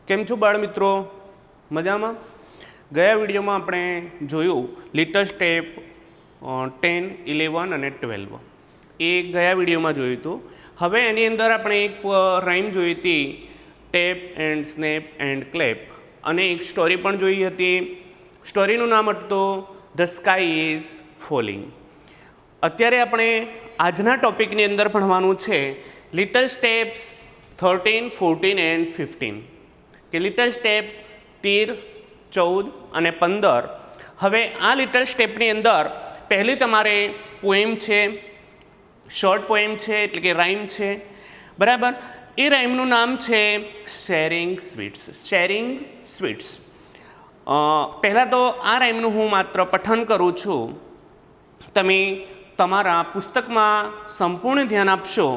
કેમ છો બાળ મિત્રો? મજામાં? ગયા વિડીયોમાં આપણે જોયું લિટલ સ્ટેપ 10, 11 અને 12 એ ગયા વિડીયોમાં જોયું હતું. હવે એની અંદર આપણે એક રાઇમ જોઈ હતી tap and snap and clap અને એક સ્ટોરી પણ જોઈ હતી. સ્ટોરીનું નામ હતું ધ સ્કાય ઇઝ ફોલિંગ. અત્યારે આપણે આજના ટોપિકની અંદર ભણવાનું છે લિટલ સ્ટેપ્સ 13, 14 એન્ડ 15 કે લિટલ સ્ટેપ 13, 14 અને 15. હવે આ લિટલ સ્ટેપની અંદર પહેલી તમારે પોએમ છે, શોર્ટ પોએમ છે એટલે કે રાઇમ છે, બરાબર. એ રાઇમનું નામ છે શેરિંગ સ્વીટ્સ. Sharing sweets. પહેલાં તો આ રાઇમનું હું માત્ર પઠન કરું છું. તમે તમારા પુસ્તકમાં સંપૂર્ણ ધ્યાન આપશો.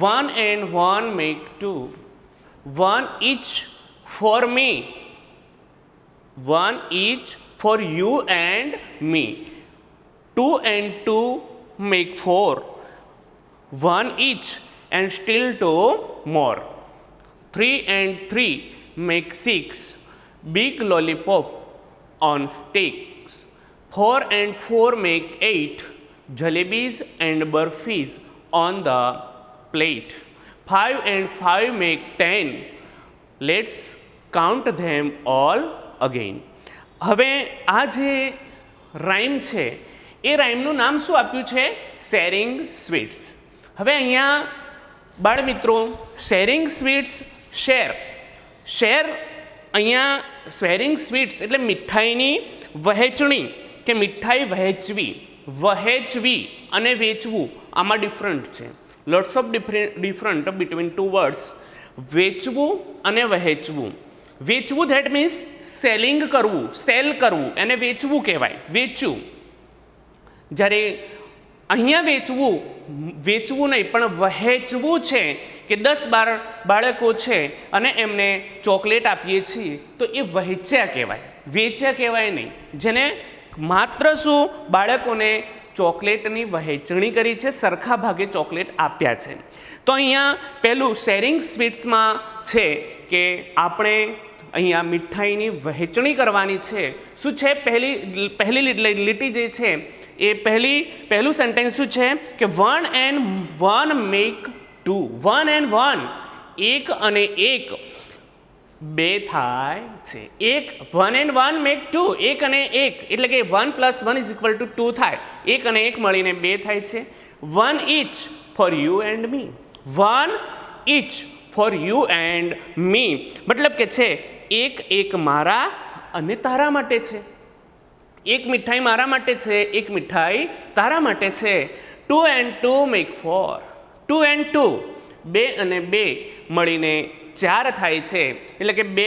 1 and 1 make 2, 1 each for me, 1 each for you and me. 2 and 2 make 4, 1 each and still 2 more. 3 and 3 make 6, big lollipop on sticks. 4 and 4 make 8, jalebis and burfis on the plate. 5 and 5 make 10, let's count them all again. હવે આ જે rhyme છે એ રાઇમનું નામ શું આપ્યું છે? Sharing sweets. હવે અહીંયા બાળ મિત્રો શેરિંગ સ્વીટ્સ, શેર અહીંયા શેરિંગ સ્વીટ્સ એટલે મીઠાઈની વહેંચણી કે મીઠાઈ વહેંચવી અને વેચવું, આમાં ડિફરન્ટ છે. Lots of different between two words. વેચવું અને વહેંચવું. વેચવું ધેટ મીન્સ સેલિંગ કરવું, સેલ કરવું, એને વેચવું કહેવાય, વેચવું. જ્યારે અહીંયા વેચવું નહીં પણ વહેંચવું છે કે 10-12 બાળકો છે અને એમને ચોકલેટ આપીએ છીએ તો એ વહેંચ્યા કહેવાય, વેચ્યા કહેવાય નહીં. જેને માત્ર શું બાળકોને ચોકલેટની વહેંચણી કરી છે, સરખા ભાગે ચોકલેટ આપ્યા છે. તો અહીંયા પહેલું શેરિંગ સ્વીટ્સમાં છે કે આપણે અહીંયા મીઠાઈની વહેંચણી કરવાની છે. શું છે? પહેલી લીટી જે છે એ પહેલું સેન્ટેન્સ શું છે કે 1 and 1 make 2, 1 and 1 એક અને એક બે થાય છે. 1 and 1 make 2, એક અને એક એટલે કે 1 + 1 = 2 થાય. એક અને એક મળીને બે થાય છે. 1 each for you and me, 1 each for you and me મતલબ કે છે એક મારા અને તારા માટે છે. એક મીઠાઈ મારા માટે છે, એક મીઠાઈ તારા માટે છે. 2 and 2 make 4, 2 and 2 બે અને બે મળીને 4 થાય છે એટલે કે 2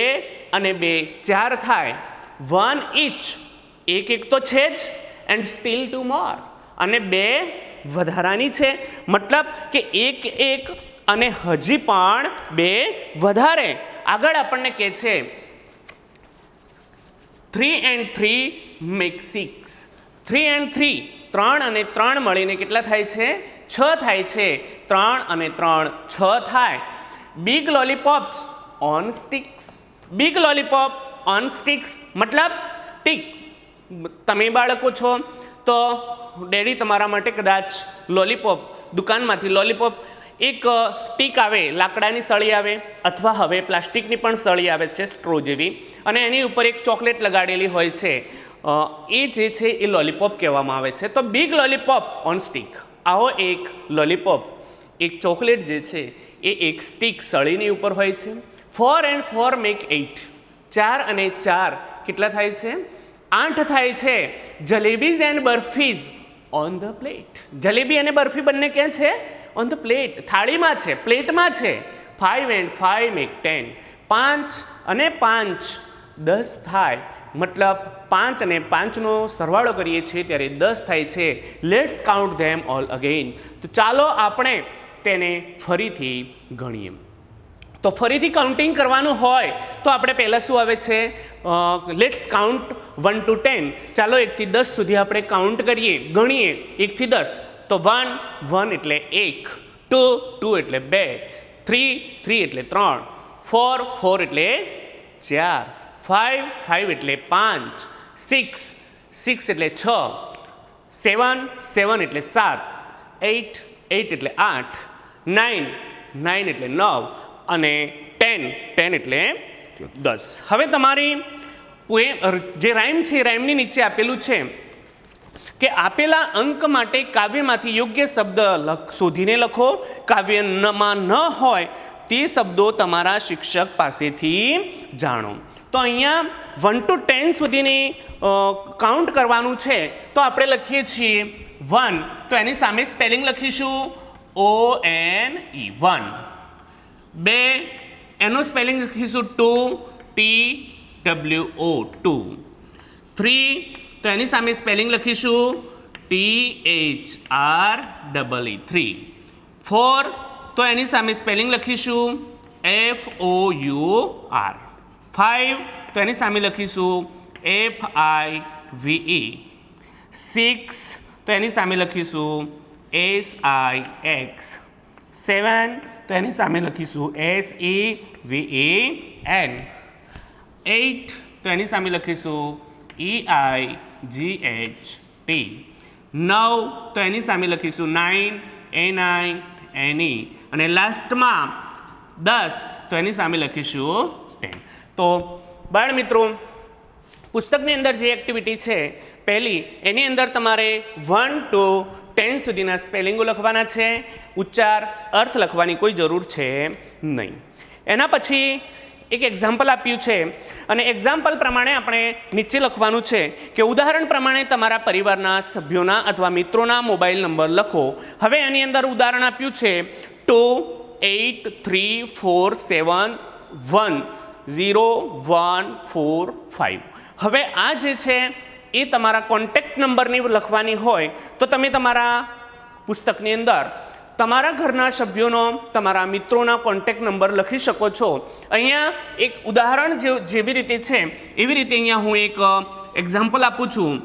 અને 2 4 થાય. 1 each એક તો છે જ એન્ડ સ્ટીલ 2 more અને 2 વધારાની છે. મતલબ કે એક અને હજી પણ 2 વધારે. આગળ આપણને કહે છે 3 and 3 make 6, 3 and 3 3 અને 3 મળીને કેટલા થાય છે? 6 થાય છે. 3 અને 3 6 થાય. Big lollipops on sticks. Big lollipop on sticks મતલબ સ્ટિક. તમે બાળકો છો તો ડેડી તમારા માટે કદાચ લોલીપોપ દુકાનમાંથી લોલીપોપ એક સ્ટીક આવે, લાકડાની સળી આવે અથવા હવે પ્લાસ્ટિકની પણ સળી આવે છે સ્ટ્રો જેવી, અને એની ઉપર એક ચોકલેટ લગાડેલી હોય છે. એ જે છે એ લોલીપોપ કહેવામાં આવે છે. તો બિગ લોલીપોપ ઓન સ્ટીક, આવો એક લોલીપોપ, એક ચોકલેટ જે છે એ એક સ્ટીક સળીની ઉપર હોય છે. 4 and 4 make 8, 4 અને 4 કેટલા થાય છે? 8 થાય છે. Jalebis and barfis on the plate. Jalebi અને બરફી બંને ક્યાં છે? ઓન ધ પ્લેટ, થાળીમાં છે, પ્લેટમાં છે. 5 and 5 make 10, 5 અને 5 10 થાય. મતલબ 5 અને 5નો સરવાળો કરીએ છીએ ત્યારે 10 થાય છે. Let's count them all again. તો ચાલો આપણે તેને ફરીથી ગણીએ. તો ફરીથી કાઉન્ટિંગ કરવાનું હોય તો આપણે પહેલાં શું આવે છે? Let's count 1 to 10. ચાલો 1 થી 10 સુધી આપણે કાઉન્ટ કરીએ, ગણીએ 1 થી 10. તો 1 એટલે 1, 2 એટલે 2, 3 એટલે 3, 4 4 એટલે 4, 5 5 એટલે 5, 6 6 એટલે 6, 7 7 એટલે 7, 8 8 એટલે 8, 9 9 એટલે 9 અને 10 10 એટલે 10. હવે તમારી જે રાઇમ છે એ રાઇમની નીચે આપેલું છે કે આપેલા અંક માટે કાવ્યમાંથી યોગ્ય શબ્દ શોધીને લખો. કાવ્યમાં ન હોય તે શબ્દો તમારા શિક્ષક પાસેથી જાણો. તો અહીંયા 1 to 10 સુધીની કાઉન્ટ કરવાનું છે. તો આપણે લખીએ છીએ 1, તો એની સામે સ્પેલિંગ લખીશું ONE 1. 2 એનો સ્પેલિંગ લખીશું TWO 2. 3 તો એની સામે સ્પેલિંગ લખીશું THREE 3. 4 તો એની સામે સ્પેલિંગ લખીશું FOUR. 5 તો એની સામે લખીશું FIVE. 6 તો એની સામે લખીશું SIX. 7 તો એની સામે લખીશું SEVEN. 8 તો એની સામે લખીશું EIGHT. 9 તો એની સામે લખીશું 9NINE. અને લાસ્ટમાં 10 તો એની સામે લખીશું 10. તો બાળ મિત્રો, પુસ્તકની અંદર જે એક્ટિવિટી છે પહેલી, એની અંદર તમારે 1 to 10 સુધીના સ્પેલિંગો લખવાના છે. ઉચ્ચાર અર્થ લખવાની કોઈ જરૂર છે નહીં. એના પછી એક એક્ઝામ્પલ આપ્યું છે અને એક્ઝામ્પલ પ્રમાણે આપણે નીચે લખવાનું છે કે ઉદાહરણ પ્રમાણે તમારા પરિવારના સભ્યોના અથવા મિત્રોના મોબાઈલ નંબર લખો. હવે એની અંદર ઉદાહરણ આપ્યું છે 2834710145. હવે આ જે છે એ તમારા કોન્ટેક્ટ નંબરની લખવાની હોય તો તમે તમારા પુસ્તકની અંદર તમારા ઘરના સભ્યોનો, તમારા મિત્રોના કોન્ટેક્ટ નંબર લખી શકો છો. અહીંયા એક ઉદાહરણ જેવી રીતે છે એવી રીતે અહીંયા હું એક એક્ઝામ્પલ આપું છું.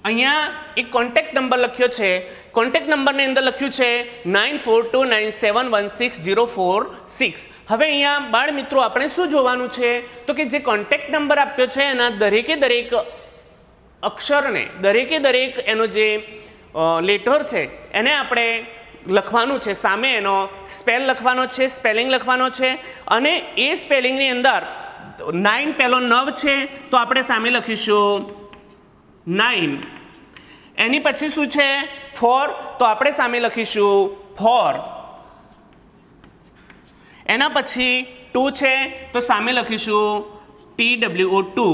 અહીંયા એક કોન્ટેક્ટ નંબર લખ્યો છે. કોન્ટેક્ટ નંબરની અંદર લખ્યું છે 9429716046. હવે અહીંયા બાળ મિત્રો આપણે શું જોવાનું છે તો કે જે કોન્ટેક્ટ નંબર આપ્યો છે એના દરેકે દરેક અક્ષરને, દરેકે દરેક એનો જે લેટર છે એને આપણે લખવાનું છે. સામે એનો સ્પેલ લખવાનો છે, સ્પેલિંગ લખવાનો છે. અને એ સ્પેલિંગની અંદર 9 પહેલો 9 છે તો આપણે સામે લખીશું 9. એની પછી શું છે 4 તો આપણે સામે લખીશું 4. એના પછી 2 છે તો સામે લખીશું TWO 2.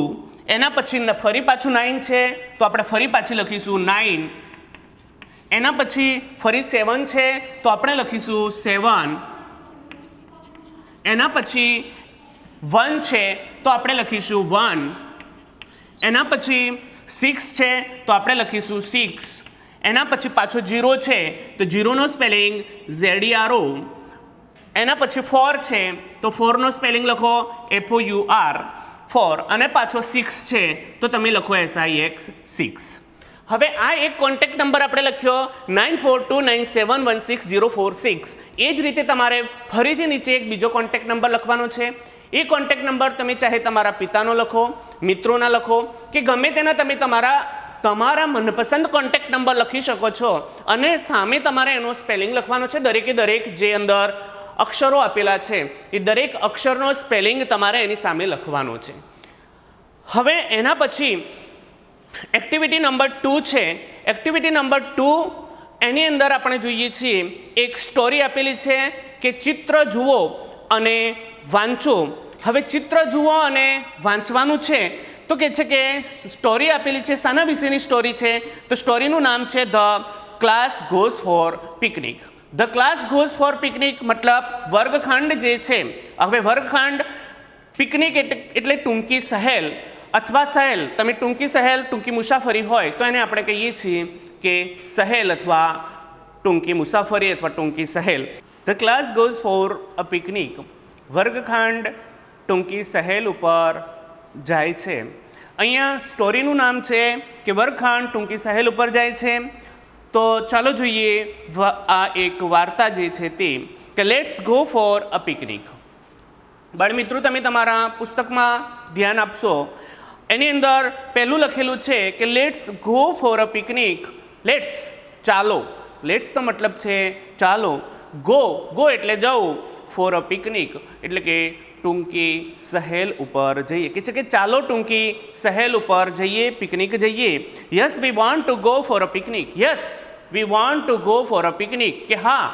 એના પછી ફરી પાછું 9 છે તો આપણે ફરી પાછી લખીશું 9. એના પછી ફરી 7 છે તો આપણે લખીશું 7. એના પછી 1 છે તો આપણે લખીશું 1. એના પછી 6 છે તો આપણે લખીશું 6. એના પછી પાછો 0 છે તો 0નો સ્પેલિંગ ZERO. એના પછી 4 છે તો 4નો સ્પેલિંગ લખો FOUR 4. અને પાછો 6 છે તો તમે લખો SIX 6. હવે આ એક કોન્ટેક્ટ નંબર આપણે લખ્યો 9429716046. એ જ રીતે તમારે ફરીથી નીચે એક બીજો કોન્ટેક્ટ નંબર લખવાનો છે. એ કોન્ટેક્ટ નંબર તમે ચાહે તમારા પિતાનો લખો, મિત્રોના લખો કે ગમે તેના તમે તમારા મનપસંદ કોન્ટેક્ટ નંબર લખી શકો છો. અને સામે તમારે એનો સ્પેલિંગ લખવાનો છે. દરેકે દરેક જે અંદર અક્ષરો આપેલા છે એ દરેક અક્ષરનો સ્પેલિંગ તમારે એની સામે લખવાનો છે. હવે એના પછી એક્ટિવિટી નંબર 2 છે. એક્ટિવિટી નંબર 2 એની અંદર આપણે જોઈએ છીએ એક સ્ટોરી આપેલી છે કે ચિત્ર જુઓ અને વાંચો. હવે ચિત્ર જુઓ અને વાંચવાનું છે તો કે છે કે સ્ટોરી આપેલી છે. શાના વિશેની સ્ટોરી છે તો સ્ટોરીનું નામ છે the class goes four picnic. The class goes four picnic મતલબ વર્ગખંડ જે છે. હવે વર્ગખંડ, પિકનિક એટલે ટૂંકી સહેલ અથવા સહેલ. તમે ટૂંકી સહેલ, ટૂંકી મુસાફરી હોય તો એને આપણે કહીએ છીએ કે સહેલ અથવા ટૂંકી મુસાફરી અથવા ટૂંકી સહેલ. The class goes for a picnic. વર્ગખંડ ટૂંકી સહેલ ઉપર જાય છે. અહીંયા સ્ટોરીનું નામ છે કે વર્ગખંડ ટૂંકી સહેલ ઉપર જાય છે. તો ચાલો જોઈએ આ એક વાર્તા જે છે તે કે let's go for a picnic. બાળમિત્રો, તમે તમારા પુસ્તકમાં ધ્યાન આપશો, એની અંદર પહેલું લખેલું છે કે let's go for a picnic. Let's ચાલો, લેટ્સ તો મતલબ છે ચાલો, ગો એટલે જવું, ફોર અ પિકનિક એટલે કે ટૂંકી સહેલ ઉપર જઈએ, કે છે કે ચાલો ટૂંકી સહેલ ઉપર જઈએ, પિકનિક જઈએ. Yes we want to go for a picnic. Yes we want to go for a picnic, કે હા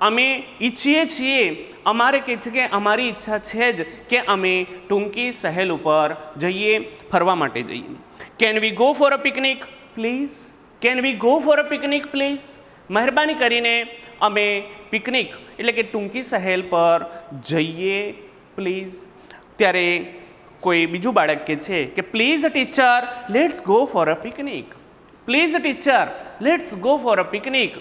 અમે ઈચ્છીએ છીએ, અમારે કે છે કે અમારી ઈચ્છા છે જ કે અમે ટૂંકી સહેલ ઉપર જઈએ, ફરવા માટે જઈએ. Can we go for a picnic please? Can we go for a picnic please? મહેરબાની કરીને અમે પિકનિક એટલે કે ટૂંકી સહેલ પર જઈએ પ્લીઝ. ત્યારે કોઈ બીજું બાળક કે છે કે please teacher let's go for a picnic. Please teacher let's go for a picnic,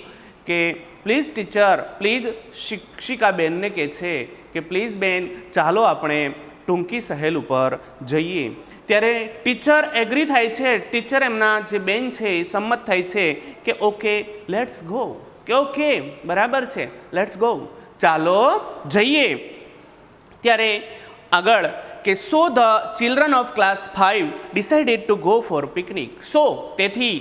કે પ્લીઝ ટીચર, પ્લીઝ શિક્ષિકા બેનને કહે છે કે પ્લીઝ બેન ચાલો આપણે ટૂંકી સહેલ ઉપર જઈએ. ત્યારે ટીચર એગ્રી થાય છે, ટીચર એમના જે બેન છે એ સંમત થાય છે કે ઓકે લેટ્સ ગો, કે ઓકે બરાબર છે, લેટ્સ ગો, ચાલો જઈએ. ત્યારે આગળ કે so the children of class 5 decided to go for picnic. So તેથી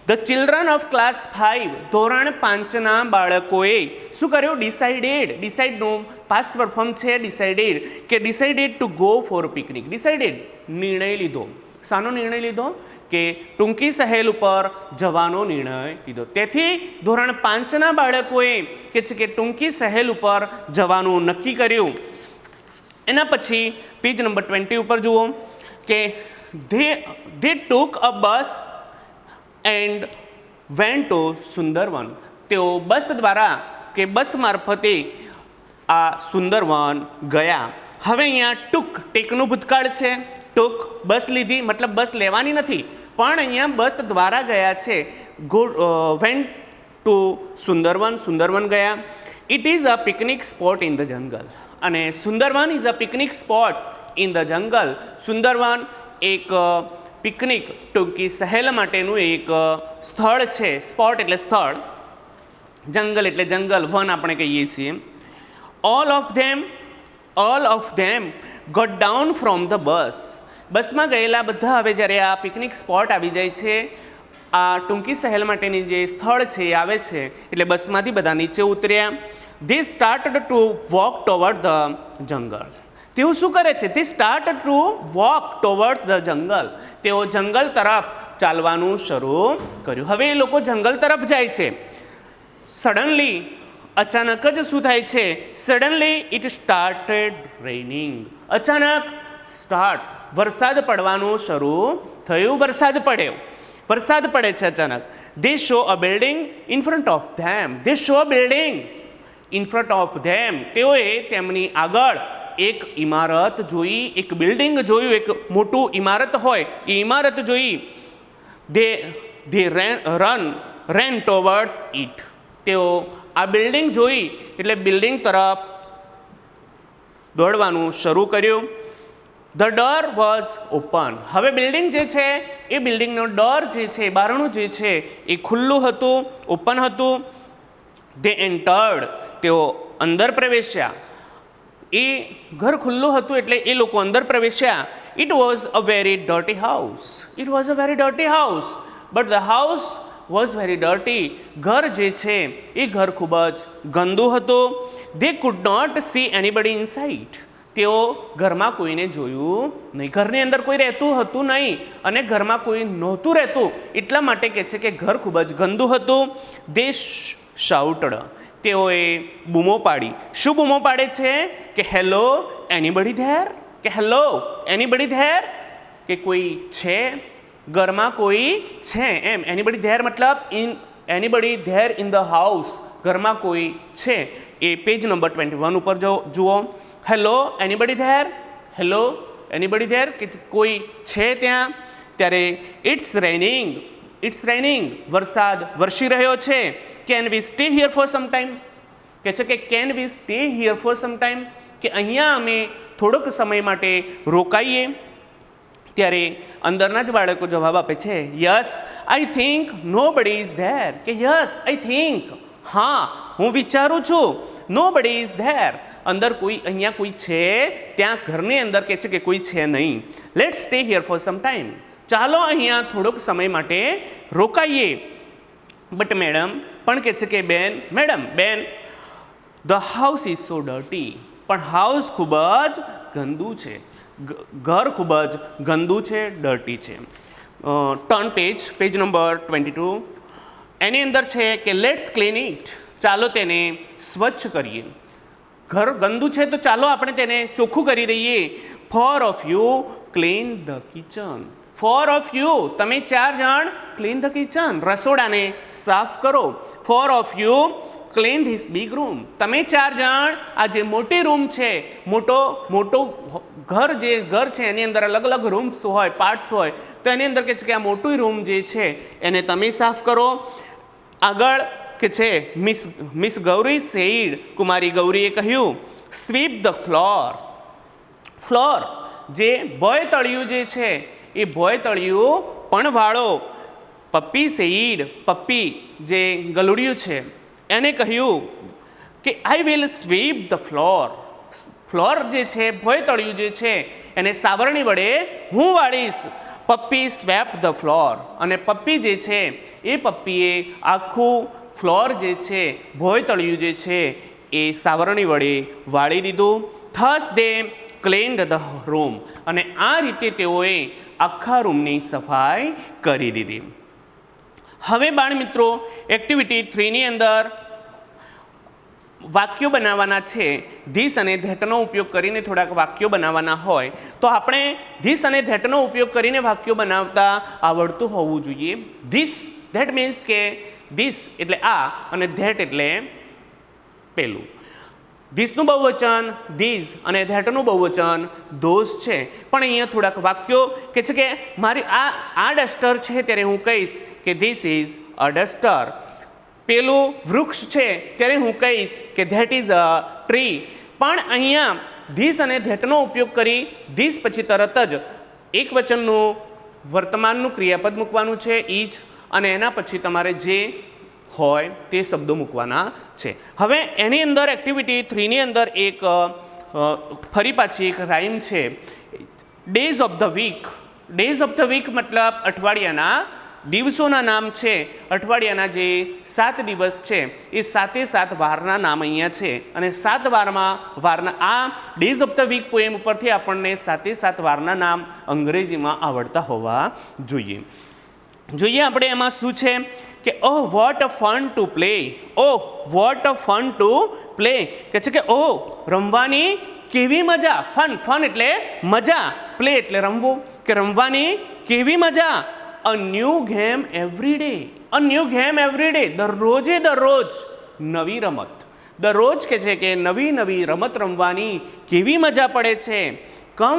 ધ ચિલ્ડ્રન ઓફ ક્લાસ 5 ધોરણ 5ના બાળકોએ શું કર્યું? ડિસાઇડેડ. ડિસાઇડનું પાસ્ટ ફોર્મ છે ડિસાઇડેડ, કે decided to go for picnic. Decided નિર્ણય લીધો. શાનો નિર્ણય લીધો? કે ટૂંકી સહેલ ઉપર જવાનો નિર્ણય લીધો. તેથી ધોરણ 5ના બાળકોએ કે છે કે ટૂંકી સહેલ ઉપર જવાનું નક્કી કર્યું. એના પછી પેજ નંબર 20 ઉપર જુઓ કે they took a bus and went to Sundarbans. તેઓ બસ દ્વારા કે બસ મારફતે આ સુંદરવન ગયા. હવે અહીંયા ટુક ટેકનું ભૂતકાળ છે. ટુક બસ લીધી મતલબ બસ લેવાની નથી, પણ અહીંયા બસ દ્વારા ગયા છે. વેન્ટ ટુ સુંદરવન, સુંદરવન ગયા. It is a picnic spot in the jungle. અને Sundarvan is a picnic spot in the jungle. Sundarvan એક પિકનિક ટૂંકી સહેલ માટેનું એક સ્થળ છે. સ્પોટ એટલે સ્થળ, જંગલ એટલે જંગલ, વન આપણે કહીએ છીએ. All of them got down from the bus. બસમાં ગયેલા બધા હવે જ્યારે આ પિકનિક સ્પોટ આવી જાય છે, આ ટૂંકી સહેલ માટેની જે સ્થળ છે એ આવે છે, એટલે બસમાંથી બધા નીચે ઉતર્યા. They started to walk towards the jungle. તેઓ શું કરે છે? They started to walk towards the jungle. તેઓ જંગલ તરફ ચાલવાનું શરૂ કર્યું. હવે એ લોકો જંગલ તરફ જાય છે. સડનલી અચાનક જ શું થાય છે? Suddenly it started raining. અચાનક વરસાદ પડવાનું શરૂ થયું. વરસાદ પડે છે અચાનક. They saw a building in front of them. They saw a building in front of them. તેઓએ તેમની આગળ એક ઇમારત જોઈ, એક બિલ્ડિંગ જોયું, એક મોટું ઇમારત હોય એ ઇમારત જોઈ. they ran towards it. તેઓ આ બિલ્ડિંગ જોઈ એટલે બિલ્ડિંગ તરફ દોડવાનું શરૂ કર્યું. The door was open. હવે બિલ્ડિંગ જે છે એ બિલ્ડિંગનો ડોર જે છે, બારણું જે છે એ ખુલ્લું હતું, ઓપન હતું. They entered. તેઓ અંદર પ્રવેશ્યા. એ ઘર ખુલ્લું હતું એટલે એ લોકો અંદર પ્રવેશ્યા. It was a very dirty house. It was a very dirty house. But the house was very dirty. ઘર જે છે એ ઘર ખૂબ જ ગંદુ હતું. They could not see anybody inside. તેઓ ઘરમાં કોઈને જોયું નહીં. ઘરની અંદર કોઈ રહેતું હતું નહીં અને ઘરમાં કોઈ નહોતું રહેતું, એટલા માટે કહે છે કે ઘર ખૂબ જ ગંદુ હતું. દે શાઉટડ. તેઓએ બૂમો પાડી. શું બૂમો પાડે છે? કે હેલો એનીબડી ધેર. કે હેલો એનીબડી ધેર, કે કોઈ છે ઘરમાં, કોઈ છે એમ. એનીબડી ધેર મતલબ anybody there in the house. ઘરમાં કોઈ છે. એ પેજ નંબર 21 ઉપર જુઓ. Hello anybody there. Hello anybody there, કે કોઈ છે ત્યાં. ત્યારે ઇટ્સ રેનિંગ. વરસાદ વરસી રહ્યો છે. Can we stay here for some time. કે છે કે can we stay here for some time, કે અહીંયા અમે થોડોક સમય માટે રોકાઈએ. ત્યારે અંદરના જ બાળકો જવાબ આપે છે યસ આઈ થિંક નો બડી ઇઝ ધેર, કે યસ આઈ થિંક, હા હું વિચારું છું, નો બડી ઇઝ ધેર, અંદર કોઈ અહીંયા કોઈ છે, ત્યાં ઘરની અંદર કહે છે કે કોઈ છે નહીં. Let's stay here for some time, ચાલો અહીંયા થોડોક સમય માટે રોકાઈએ. બટ મેડમ પણ કહે છે કે બેન the house is so dirty, પણ હાઉસ ખૂબ જ ગંદુ છે, ઘર ખૂબ જ ગંદુ છે, ડર્ટી છે. Turn page number 22. એની અંદર છે કે લેટ્સ ક્લીન ઇટ, ચાલો તેને સ્વચ્છ કરીએ. ઘર ગંદુ છે તો ચાલો આપણે તેને ચોખ્ખું કરી દઈએ. Four of you clean the kitchen, four of you તમે 4 જણ ક્લીન ધ કિચન, રસોડાને સાફ કરો. Four of you clean this big room, તમે 4 જણ આ જે મોટી રૂમ છે, મોટો ઘર છે એની અંદર અલગ અલગ રૂમ્સ હોય, પાર્ટ્સ હોય, તો એની અંદર કે છે કે આ મોટી રૂમ જે છે એને તમે સાફ કરો. આગળ કે છે મિસ ગૌરી સેડ, કુમારી ગૌરીએ કહ્યું સ્વીપ ધ ફ્લોર, જે ભોય તળિયું જે છે એ ભોય તળિયું પણ વાળો. પપ્પી સેડ, પપ્પી જે ગલુડિયું છે એને કહ્યું કે I will sweep the floor જે છે ભોય તળિયું જે છે એને સાવરણી વડે હું વાળીશ. પપ્પી સ્વેપ્ટ ધ ફ્લોર, અને પપ્પી જે છે એ પપ્પીએ આખું ફ્લોર જે છે ભોય તળિયું જે છે એ સાવરણી વડે વાળી દીધું. Thus they cleaned the room, અને આ રીતે તેઓએ આખા રૂમની સફાઈ કરી દીધી. હવે બાળ મિત્રો એક્ટિવિટી 3ની અંદર વાક્યો બનાવવાના છે. ધીસ અને ધેટનો ઉપયોગ કરીને થોડાક વાક્યો બનાવવાના હોય તો આપણે ધીસ અને ધેટનો ઉપયોગ કરીને વાક્યો બનાવતા આવડતું હોવું જોઈએ. ધેટ મીન્સ કે ધીસ એટલે આ અને ધેટ એટલે પેલું. ધીસનું બહુવચન ધીઝ અને ધેટનું બહુવચન ધોઝ છે. પણ અહીંયા થોડાક વાક્યો કે છે કે મારી આ ડસ્ટર છે ત્યારે હું કહીશ કે ધીસ ઇઝ અ ડસ્ટર. પેલું વૃક્ષ છે ત્યારે હું કહીશ કે ધેટ ઇઝ અ ટ્રી. પણ અહીંયા ધીસ અને ધેટનો ઉપયોગ કરી ધીસ પછી તરત જ એક વચનનું વર્તમાનનું ક્રિયાપદ મૂકવાનું છે ઇજ, અને એના પછી તમારે જે હોય તે શબ્દો મૂકવાના છે. હવે એની અંદર એક્ટિવિટી 3ની અંદર એક ફરી પાછી એક રાઇમ છે. ડેઝ ઓફ ધ વીક મતલબ અઠવાડિયાના દિવસોના નામ છે. અઠવાડિયાના જે 7 દિવસ છે એ 7 વારના નામ અહીંયા છે, અને 7 વારના આ days of the week poem ઉપરથી આપણને 7 વારના નામ અંગ્રેજીમાં આવડતા હોવા જોઈએ. આપણે એમાં શું છે કે oh what a fun to play, કે છે કે ઓહ રમવાની કેવી મજા. ફન એટલે મજા, પ્લે એટલે રમવું, કે રમવાની કેવી મજા. A new game every day, દરરોજ નવી રમત. દરરોજ કે છે કે નવી રમત રમવાની કેવી મજા પડે છે. કમ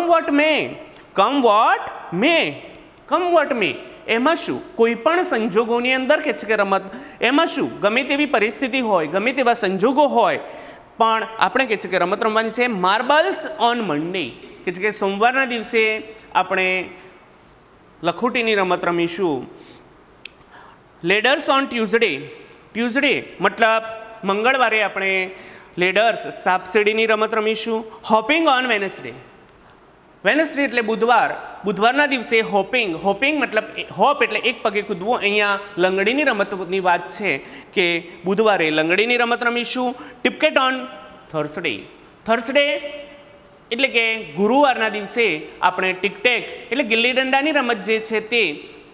વોટ મે, એમાં શું, કોઈ પણ સંજોગોની અંદર કે છે કે રમત, એમાં શું ગમે તેવી પરિસ્થિતિ હોય, ગમે તેવા સંજોગો હોય, પણ આપણે કે છે કે રમત રમવાની છે. માર્બલ્સ ઓન મંડે, કે છે કે સોમવારના દિવસે આપણે લખોટીની રમત રમીશું. લેડર્સ ઓન ટ્યુઝડે મતલબ મંગળવારે આપણે લેડર્સ સાપસીડીની રમત રમીશું. હોપિંગ ઓન વેનસડે એટલે બુધવારના દિવસે હોપિંગ મતલબ હોપ એટલે એક પગે કૂદવું. અહીંયા લંગડીની રમતની વાત છે કે બુધવારે લંગડીની રમત રમીશું. ટિપકેટ ઓન થર્સડે એટલે કે ગુરુવારના દિવસે આપણે ટિકટેક એટલે ગિલ્લી દંડાની રમત જે છે તે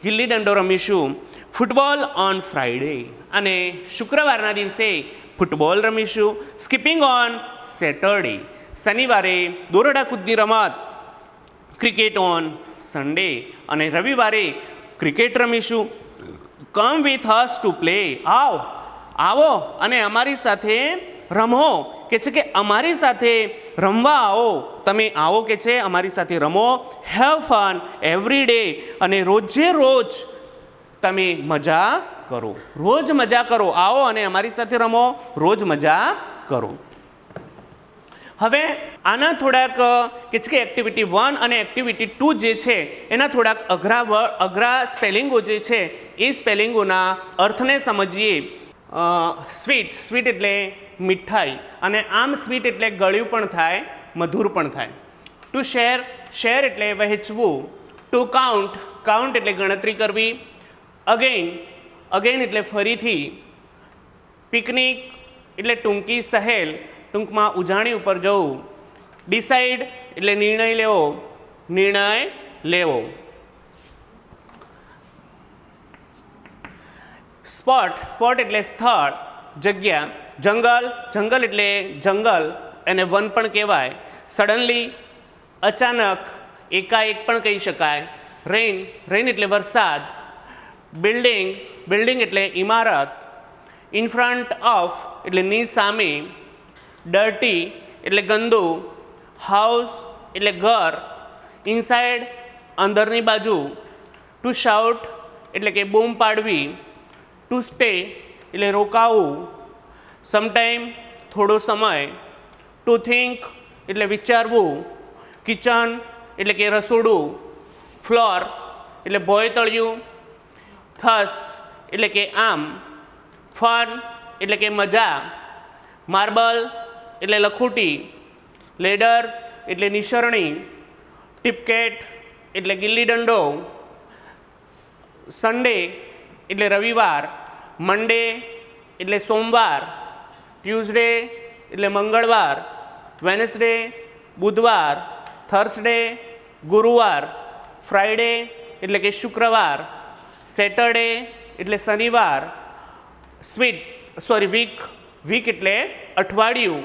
ગિલ્લી દંડો રમીશું. ફૂટબોલ ઓન ફ્રાઈડે, અને શુક્રવારના દિવસે ફૂટબોલ રમીશું. સ્કીપિંગ ઓન સેટરડે, શનિવારે દોરડા કૂદની રમત. ક્રિકેટ ઓન સન્ડે, અને રવિવારે ક્રિકેટ રમીશું. Come with us to play, આવો અને અમારી સાથે રમો, કે છે કે અમારી સાથે રમવા આવો, તમે આવો કે છે અમારી સાથે રમો. હેવ ફન એવરી ડે, અને રોજ તમે મજા કરો, આવો અને અમારી સાથે રમો, રોજ મજા કરો. હવે આના થોડાક કે છે કે એક્ટિવિટી 1 અને એક્ટિવિટી 2 જે છે એના થોડાક અઘરા સ્પેલિંગો જે છે એ સ્પેલિંગોના અર્થને સમજીએ. સ્વીટ એટલે મીઠાઈ, અને આમ સ્વીટ એટલે ગળ્યું પણ થાય, મધુર પણ થાય. ટુ શેર એટલે વહેંચવું. ટુ કાઉન્ટ એટલે ગણતરી કરવી. અગેન એટલે ફરીથી. પિકનિક એટલે ટૂંકી સહેલ, ટૂંકમાં ઉજાણી ઉપર જવું. ડિસાઇડ એટલે નિર્ણય લેવો. સ્પોટ એટલે સ્થળ, જગ્યા. જંગલ એટલે જંગલ, એને વન પણ કહેવાય. સડનલી અચાનક, એકાએક પણ કહી શકાય. રેઇન એટલે વરસાદ. બિલ્ડિંગ એટલે ઇમારત. ઇન ફ્રન્ટ ઓફ એટલે ની સામે. ડર્ટી એટલે ગંદુ. હાઉસ એટલે ઘર. ઇનસાઇડ અંદરની બાજુ. ટુ શાઉટ એટલે કે બૂમ પાડવી. ટુ સ્ટે એટલે રોકાવું. સમટાઈમ થોડો સમય. ટુ થિંક એટલે વિચારવું. કિચન એટલે કે રસોડું. ફ્લોર એટલે ભોંયતળિયું. થસ એટલે કે આમ. ફન એટલે કે મજા. માર્બલ એટલે લખોટી. લેડર એટલે નિસરણી. ટિપકેટ એટલે ગિલ્લી દંડો. સન્ડે એટલે રવિવાર. મંડે એટલે સોમવાર. ટ્યુઝડે એટલે મંગળવાર. વેનસડે બુધવાર. થર્સડે ગુરુવાર. ફ્રાઈડે એટલે કે શુક્રવાર. સેટરડે એટલે શનિવાર. વીક એટલે અઠવાડિયું.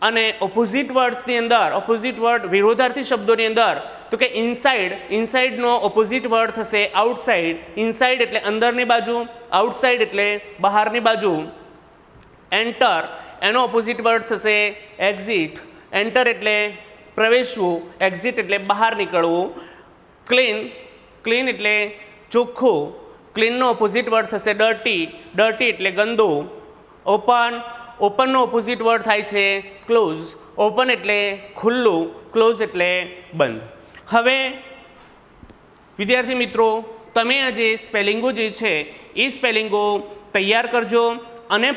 અને ઓપોઝિટ વર્ડ વિરોધાર્થી શબ્દોની અંદર તો કે ઇનસાઇડનો ઓપોઝિટ વર્ડ થશે આઉટસાઇડ. ઇનસાઇડ એટલે અંદરની બાજુ, આઉટસાઇડ એટલે બહારની બાજુ. એન્ટર એનો ઓપોઝિટ વર્ડ થશે એક્ઝિટ. એન્ટર એટલે પ્રવેશવું, એક્ઝિટ એટલે બહાર નીકળવું. ક્લીન એટલે ચોખ્ખું. ક્લીનનો ઓપોઝિટ વર્ડ થશે ડર્ટી એટલે ગંદુ. ઓપનનો ઓપોઝિટ વર્ડ થાય છે ક્લોઝ. ઓપન એટલે ખુલ્લું, ક્લોઝ એટલે બંધ. હવે વિદ્યાર્થી મિત્રો, તમે આ જે સ્પેલિંગો જે છે એ સ્પેલિંગો તૈયાર કરજો અને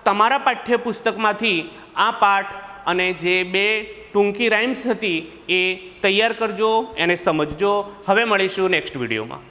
તમારા પાઠ્યપુસ્તકમાંથી આ પાઠ અને જે 2 ટૂંકી રાઇમ્સ હતી એ તૈયાર કરજો, એને સમજજો. હવે મળીશું નેક્સ્ટ વિડીયોમાં.